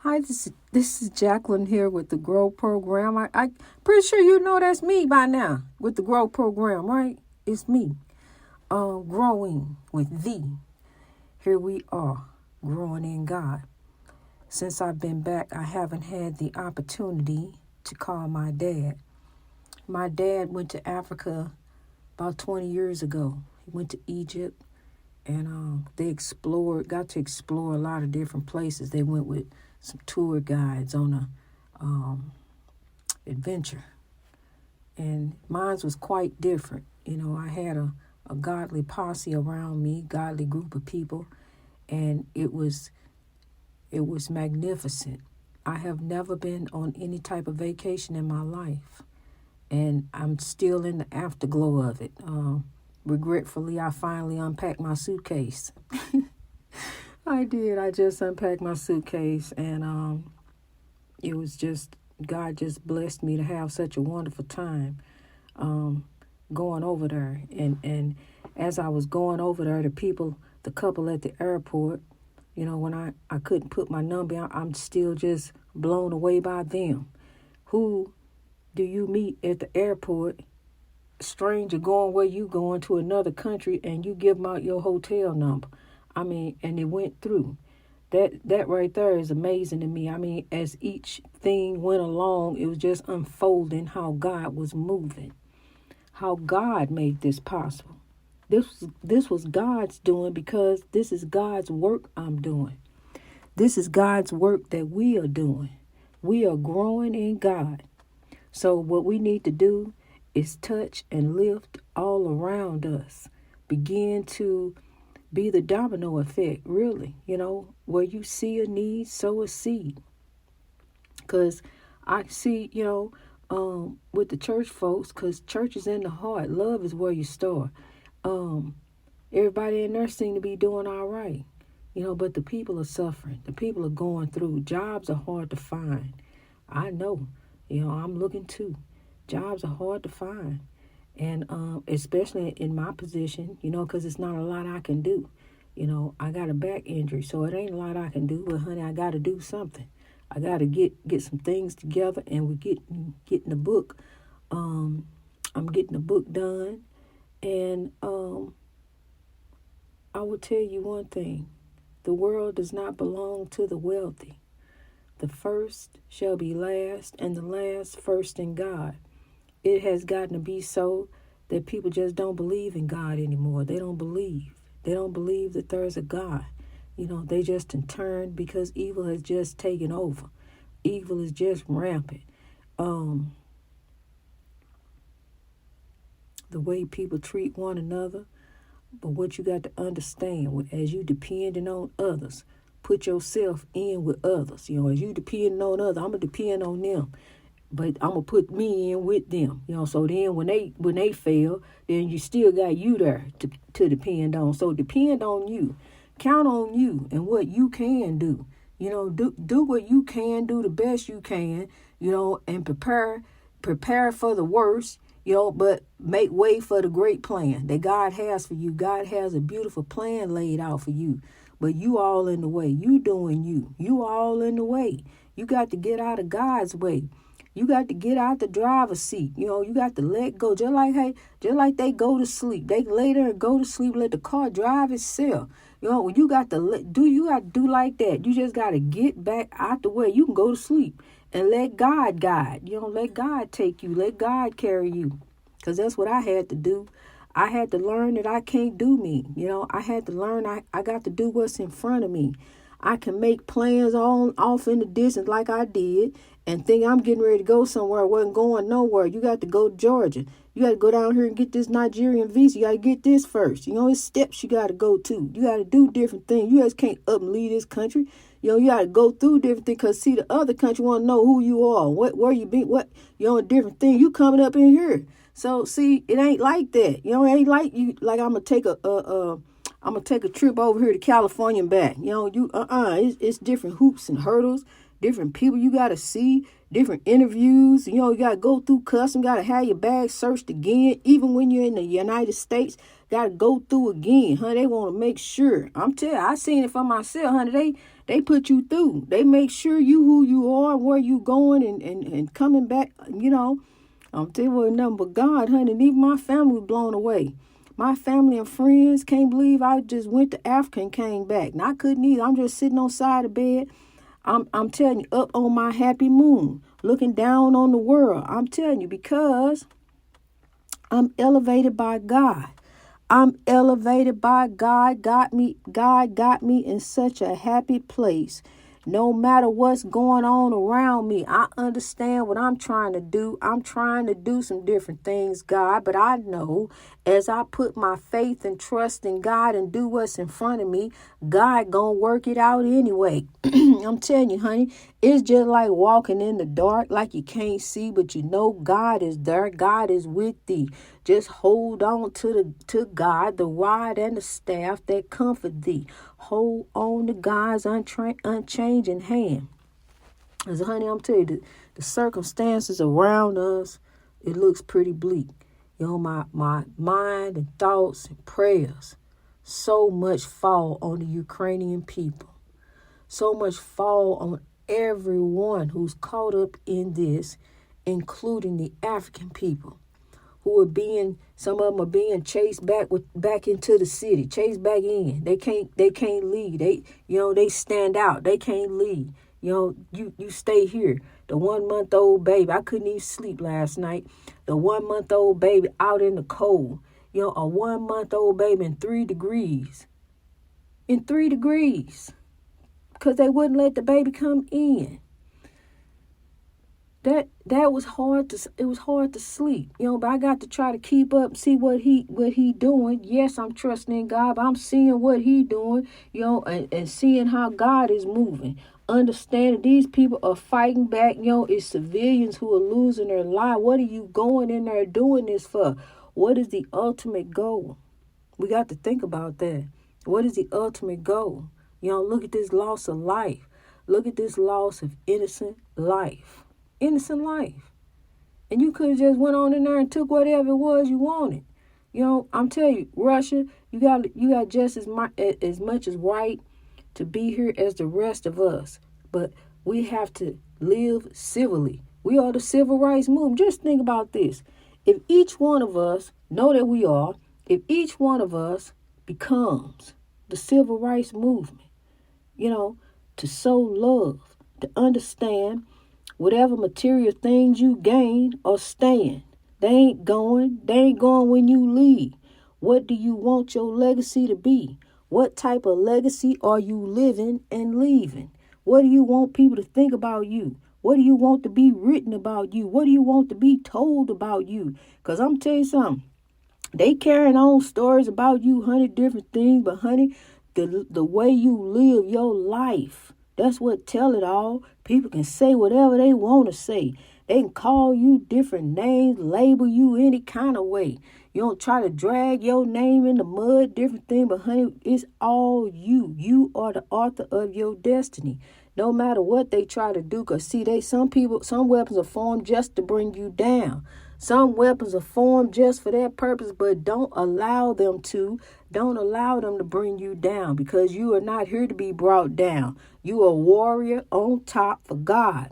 Hi, this is Jacqueline here with the Grow Program. I pretty sure you know that's me by now with the Grow Program, right? It's me, growing with thee. Here we are, growing in God. Since I've been back, I haven't had the opportunity to call my dad. My dad went to Africa about 20 years ago. He went to Egypt, and got to explore a lot of different places. They went with some tour guides on a adventure, and mine was quite different. I had a godly posse around me, godly group of people, and it was magnificent. I have never been on any type of vacation in my life, and I'm still in the afterglow of it. Regretfully, I finally unpacked my suitcase. I did. I just unpacked my suitcase, and it was just, God just blessed me to have such a wonderful time going over there. And as I was going over there, the couple at the airport, when I couldn't put my number, I'm still just blown away by them. Who do you meet at the airport? Stranger going where you going to another country, and you give them out your hotel number. And it went through. That right there is amazing to me. As each thing went along, it was just unfolding how God was moving, how God made this possible. This was God's doing, because this is God's work I'm doing. This is God's work that we are doing. We are growing in God. So what we need to do is touch and lift all around us. Begin to be the domino effect, really. Where you see a need, sow a seed. Because I see, with the church folks, because church is in the heart. Love is where you start. Everybody in there seem to be doing all right. But the people are suffering. The people are going through. Jobs are hard to find. I know. I'm looking too. Jobs are hard to find. And especially in my position, because it's not a lot I can do. I got a back injury, so it ain't a lot I can do. But, honey, I got to do something. I got to get some things together, and we're getting the book. I'm getting the book done. And I will tell you one thing. The world does not belong to the wealthy. The first shall be last, and the last first in God. It has gotten to be so that people just don't believe in God anymore. They don't believe. They don't believe that there's a God. They just in turn, because evil has just taken over. Evil is just rampant. The way people treat one another. But what you got to understand, as you depending on others, put yourself in with others. As you depending on others, I'm going to depend on them. But I'm going to put me in with them, so then when they fail, then you still got you there to depend on. So depend on you. Count on you and what you can do. Do what you can do the best you can, and prepare for the worst, but make way for the great plan that God has for you. God has a beautiful plan laid out for you, but you all in the way. You doing you. You all in the way. You got to get out of God's way. You got to get out the driver's seat. You got to let go. Just like they go to sleep. They lay there and go to sleep, let the car drive itself. You got to do like that. You just got to get back out the way. You can go to sleep and let God guide. Let God take you. Let God carry you. Because that's what I had to do. I had to learn that I can't do me. I had to learn I got to do what's in front of me. I can make plans off in the distance like I did and think I'm getting ready to go somewhere. I wasn't going nowhere. You got to go to Georgia. You got to go down here and get this Nigerian visa. You got to get this first. It's steps you got to go to. You got to do different things. You just can't up and leave this country. You got to go through different things, because, see, the other country want to know who you are, where you been, different things. You coming up in here. So, see, it ain't like that. It ain't like you, like I'm going to take a trip over here to California and back. It's different hoops and hurdles, different people you got to see, different interviews. You got to go through customs, got to have your bag searched again. Even when you're in the United States, got to go through again, honey. They want to make sure. I'm telling you, I seen it for myself, honey. They put you through. They make sure you who you are, where you going, and coming back, I'm telling you nothing but God, honey. And even my family was blown away. My family and friends can't believe I just went to Africa and came back. And I couldn't either. I'm just sitting on the side of the bed. I'm telling you, up on my happy moon, looking down on the world. I'm telling you, because I'm elevated by God. I'm elevated by God. God got me in such a happy place. No matter what's going on around me, I understand what I'm trying to do. I'm trying to do some different things, God, but I know as I put my faith and trust in God and do what's in front of me, God gonna work it out anyway. I'm telling you, honey, it's just like walking in the dark, like you can't see, but you know God is there. God is with thee. Just hold on to God, the rod and the staff that comfort thee. Hold on to God's unchanging hand. As honey, I'm telling you, the circumstances around us, it looks pretty bleak. My mind and thoughts and prayers, so much fall on the Ukrainian people. So much fall on everyone who's caught up in this, including the African people, who are some of them are being chased back into the city, chased back in. They can't leave. They stand out. They can't leave. You stay here. The 1-month-old baby, I couldn't even sleep last night. The 1-month-old baby out in the cold. A 1-month-old baby in 3 degrees. In 3 degrees. Because they wouldn't let the baby come in. That was hard it was hard to sleep, but I got to try to keep up and see what he doing. Yes, I'm trusting in God, but I'm seeing what he doing, and seeing how God is moving. Understanding these people are fighting back, it's civilians who are losing their life. What are you going in there doing this for? What is the ultimate goal? We got to think about that. What is the ultimate goal? Look at this loss of life. Look at this loss of innocent life. Innocent life. And you could have just went on in there and took whatever it was you wanted. I'm telling you, Russia, you got just as much as right to be here as the rest of us. But we have to live civilly. We are the civil rights movement. Just think about this. If each one of us know that we are, if each one of us becomes the civil rights movement, to sow love, to understand whatever material things you gain are staying. They ain't going when you leave. What do you want your legacy to be? What type of legacy are you living and leaving? What do you want people to think about you? What do you want to be written about you? What do you want to be told about you? Because I'm telling you something. They carrying on stories about you, honey, different things. But, honey, the way you live your life, that's what tell it all. People can say whatever they want to say. They can call you different names, label you any kind of way. You don't try to drag your name in the mud, different thing. But, honey, it's all you. You are the author of your destiny. No matter what they try to do. Because, see, some weapons are formed just to bring you down. Some weapons are formed just for that purpose, but don't allow them to bring you down, because you are not here to be brought down. You are a warrior on top for God.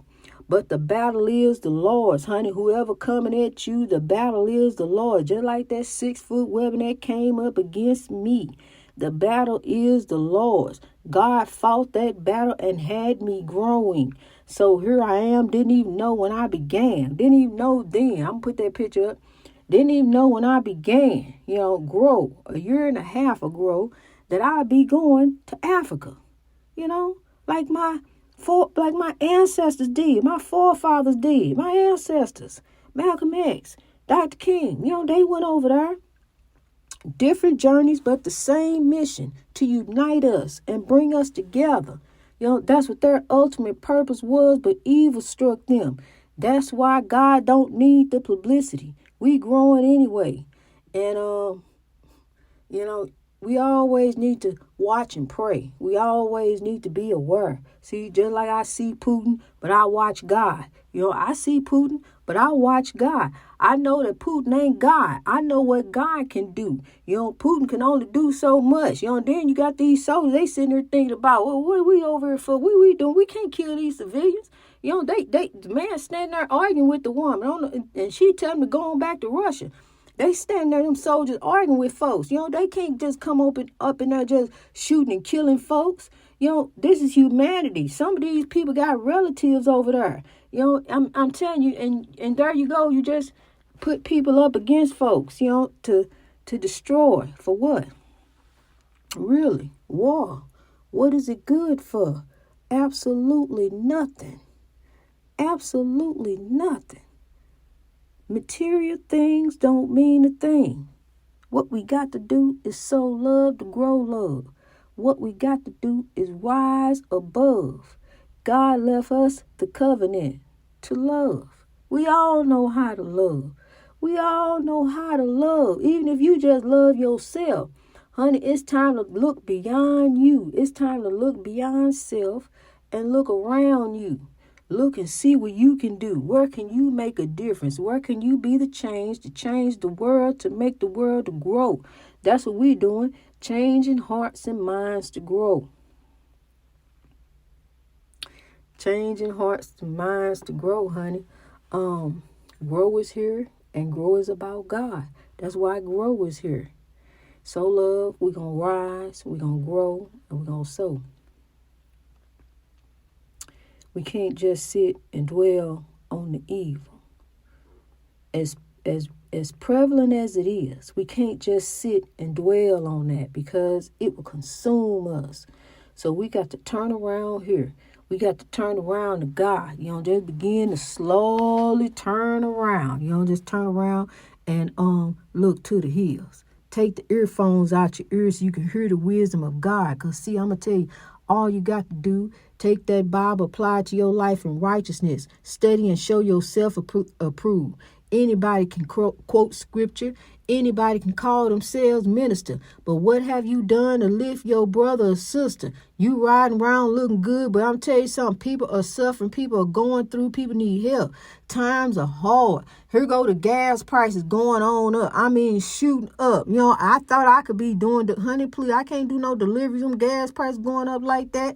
But the battle is the Lord's, honey. Whoever coming at you, the battle is the Lord. Just like that 6-foot weapon that came up against me. The battle is the Lord's. God fought that battle and had me growing. So here I am. Didn't even know when I began. Didn't even know then. I'm going to put that picture up. Didn't even know when I began, grow. A year and a half ago that I'd be going to Africa. Like my ancestors did. My forefathers did. My ancestors. Malcolm X. Dr. King. They went over there. Different journeys, but the same mission, to unite us and bring us together. That's what their ultimate purpose was, but evil struck them. That's why God don't need the publicity. We growing anyway. And, we always need to watch and pray. We always need to be aware. See, just like I see Putin, but I watch God. I see Putin, but I watch God. I know that Putin ain't God. I know what God can do. Putin can only do so much. Then you got these soldiers, they sitting there thinking about, well, what are we over here for? What we doing? We can't kill these civilians. The man standing there arguing with the woman, and she tell him to go on back to Russia. They stand there, them soldiers arguing with folks. They can't just come up in there just shooting and killing folks. This is humanity. Some of these people got relatives over there. I'm telling you, and there you go. You just put people up against folks, to destroy. For what? Really? War. What is it good for? Absolutely nothing. Absolutely nothing. Material things don't mean a thing. What we got to do is sow love to grow love. What we got to do is rise above. God left us the covenant to love. We all know how to love. We all know how to love. Even if you just love yourself. Honey, it's time to look beyond you. It's time to look beyond self and look around you. Look and see what you can do. Where can you make a difference? Where can you be the change to change the world, to make the world to grow? That's what we're doing. Changing hearts and minds to grow. Changing hearts and minds to grow, honey. Grow is here, and grow is about God. That's why grow is here. Sow love, we're going to rise, we're going to grow, and we're going to sow. We can't just sit and dwell on the evil. As prevalent as it is, we can't just sit and dwell on that because it will consume us. So we got to turn around here. We got to turn around to God. Just begin to slowly turn around. Just turn around and look to the hills. Take the earphones out your ears so you can hear the wisdom of God. Because see, I'm going to tell you, all you got to do, take that Bible, apply it to your life in righteousness. Study and show yourself approved. Anybody can quote scripture. Anybody can call themselves minister. But what have you done to lift your brother or sister? You riding around looking good, but I'm telling you something. People are suffering. People are going through. People need help. Times are hard. Here go the gas prices going on up. I mean, shooting up. I thought I could be doing honey, please. I can't do no deliveries. Them gas prices going up like that.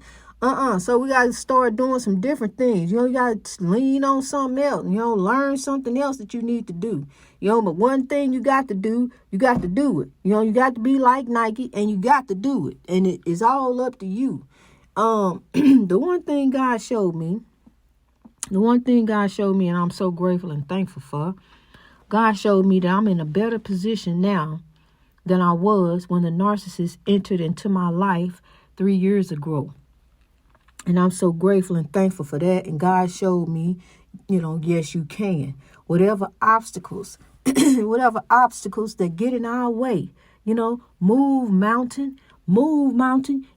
So we got to start doing some different things. You got to lean on something else. Learn something else that you need to do. But one thing you got to do, you got to do it. You got to be like Nike, and you got to do it. And it is all up to you. The one thing God showed me, and I'm so grateful and thankful for, God showed me that I'm in a better position now than I was when the narcissist entered into my life 3 years ago. And I'm so grateful and thankful for that. And God showed me, yes, you can. Whatever obstacles that get in our way, move mountain.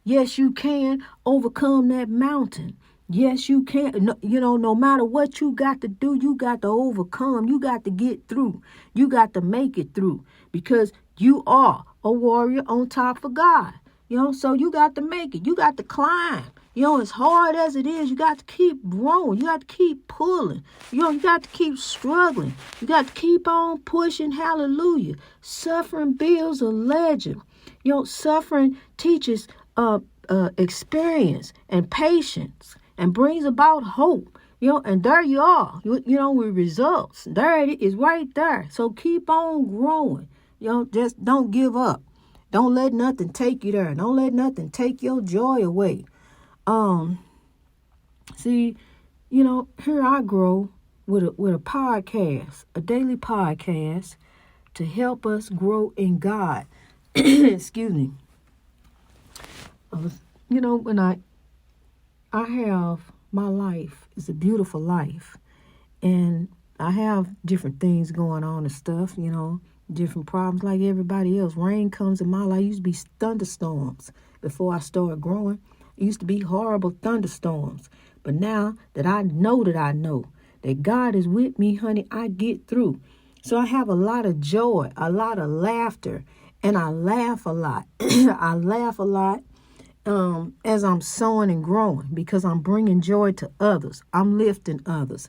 Yes, you can overcome that mountain. Yes, you can. No matter what you got to do, you got to overcome. You got to get through. You got to make it through because you are a warrior on top of God. So you got to make it. You got to climb. As hard as it is, you got to keep growing. You got to keep pulling. You got to keep struggling. You got to keep on pushing. Hallelujah. Suffering builds a legend. Suffering teaches experience and patience and brings about hope. And there you are, with results. There it is right there. So keep on growing. Just don't give up. Don't let nothing take you there. Don't let nothing take your joy away. See, here I grow with a podcast, a daily podcast to help us grow in God. Excuse me. When I have my life, it's a beautiful life, and I have different things going on and stuff, different problems like everybody else. Rain comes in my life. It used to be thunderstorms before I started growing. It used to be horrible thunderstorms. But now that I know that God is with me, honey, I get through. So I have a lot of joy, a lot of laughter, And I laugh a lot. I laugh a lot as I'm sowing and growing because I'm bringing joy to others. I'm lifting others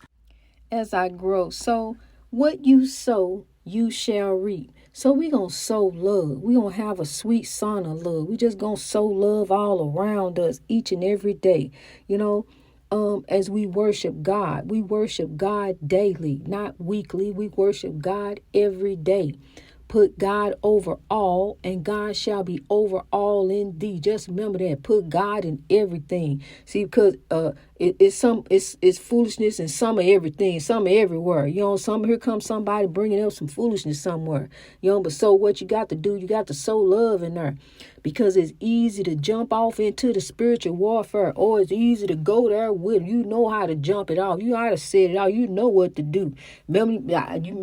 as I grow. So what you sow, you shall reap. So we going to sow love. We going to have a sweet son of love. We just going to sow love all around us each and every day. As we worship God daily, not weekly. We worship God every day. Put God over all, and God shall be over all in thee. Just remember that. Put God in everything. See, because it's foolishness in some of everything, some of everywhere. Here comes somebody bringing up some foolishness somewhere. But so what you got to do? You got to sow love in there, because it's easy to jump off into the spiritual warfare, or it's easy to go there with. You know how to jump it off. You know how to set it out. You know what to do. Remember,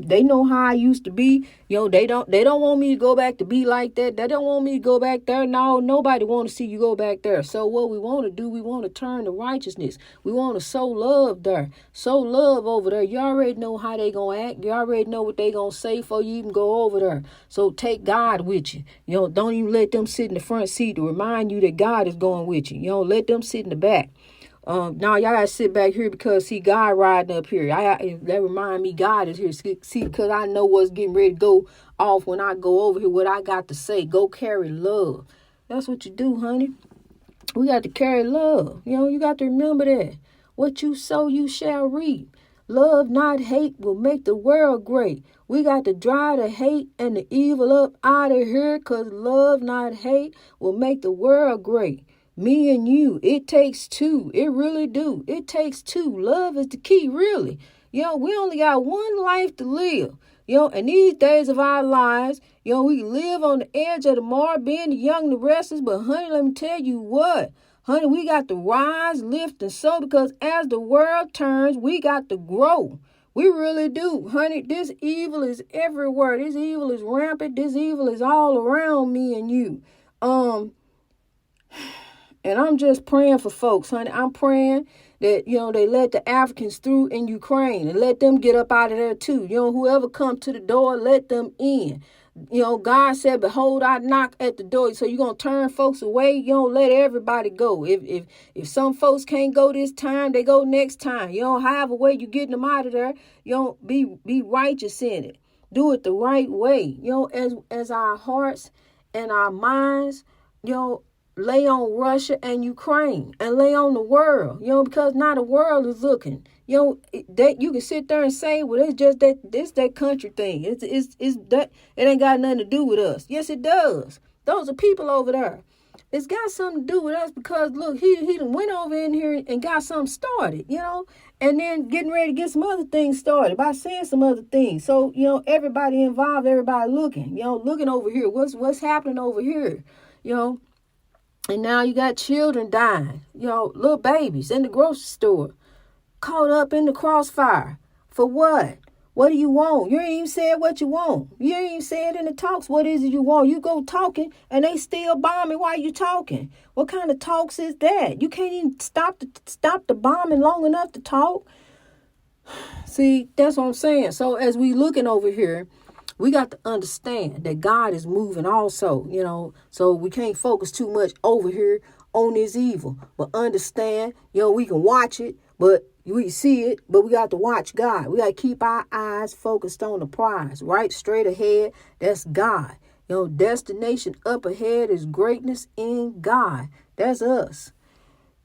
they know how I used to be. They don't want me to go back to be like that. They don't want me to go back there. No, nobody want to see you go back there. So what we want to do, we want to turn to righteousness. We want to sow love there. Sow love over there. You already know how they going to act. You already know what they going to say before you even go over there. So take God with you. Don't even let them sit in the front seat to remind you that God is going with you. Let them sit in the back. Now y'all gotta sit back here because see God riding up here. That remind me God is here. See, because I know what's getting ready to go off when I go over here. What I got to say, go carry love. That's what you do, honey. We got to carry love. You got to remember that. What you sow, you shall reap. Love, not hate, will make the world great. We got to drive the hate and the evil up out of here, because love, not hate, will make the world great. Me and you, it takes two. It really do. It takes two. Love is the key, really. We only got one life to live. And these days of our lives, we live on the edge of the mark, being the young and the restless. But honey, let me tell you what. Honey, we got to rise, lift, and sow, because as the world turns, we got to grow. We really do. Honey, this evil is everywhere. This evil is rampant. This evil is all around me and you. And I'm just praying for folks, honey. I'm praying that, they let the Africans through in Ukraine and let them get up out of there too. Whoever come to the door, let them in. God said, behold, I knock at the door. So you're going to turn folks away. You don't let everybody go. If some folks can't go this time, they go next time. However way you getting them out of there, be righteous in it. Do it the right way. As our hearts and our minds, lay on Russia and Ukraine and lay on the world, because now the world is looking, that you can sit there and say, well, it's just that country thing. It's that it ain't got nothing to do with us. Yes, it does. Those are people over there. It's got something to do with us, because look, he done went over in here and got something started, and then getting ready to get some other things started by saying some other things. So, everybody involved, everybody looking, looking over here. What's happening over here, And now you got children dying, little babies in the grocery store, caught up in the crossfire. For what? What do you want? You ain't even said what you want. You ain't even said in the talks what is it you want. You go talking and they still bombing while you talking. What kind of talks is that? You can't even stop the bombing long enough to talk. See, that's what I'm saying. So as we looking over here, we got to understand that God is moving also, so we can't focus too much over here on this evil, but understand, we can watch it, but we see it, but we got to watch God. We got to keep our eyes focused on the prize, right? Straight ahead. That's God. Destination up ahead is greatness in God. That's us.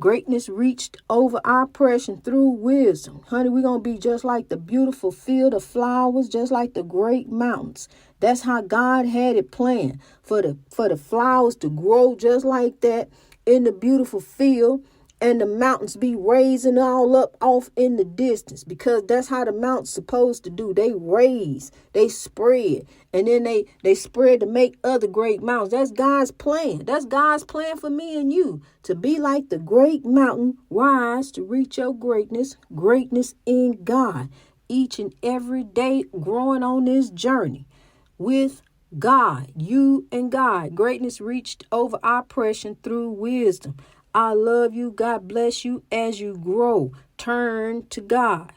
Greatness reached over oppression through wisdom. Honey, we're going to be just like the beautiful field of flowers, just like the great mountains. That's how God had it planned, for the flowers to grow just like that in the beautiful field, and the mountains be raising all up off in the distance, because that's how the mountains supposed to do. They raise, they spread, and then they spread to make other great mountains. That's God's plan. That's God's plan for me and you, to be like the great mountain, rise to reach your greatness in God, each and every day, growing on this journey with God, you and God. Greatness reached over oppression through wisdom. I love you. God bless you as you grow. Turn to God.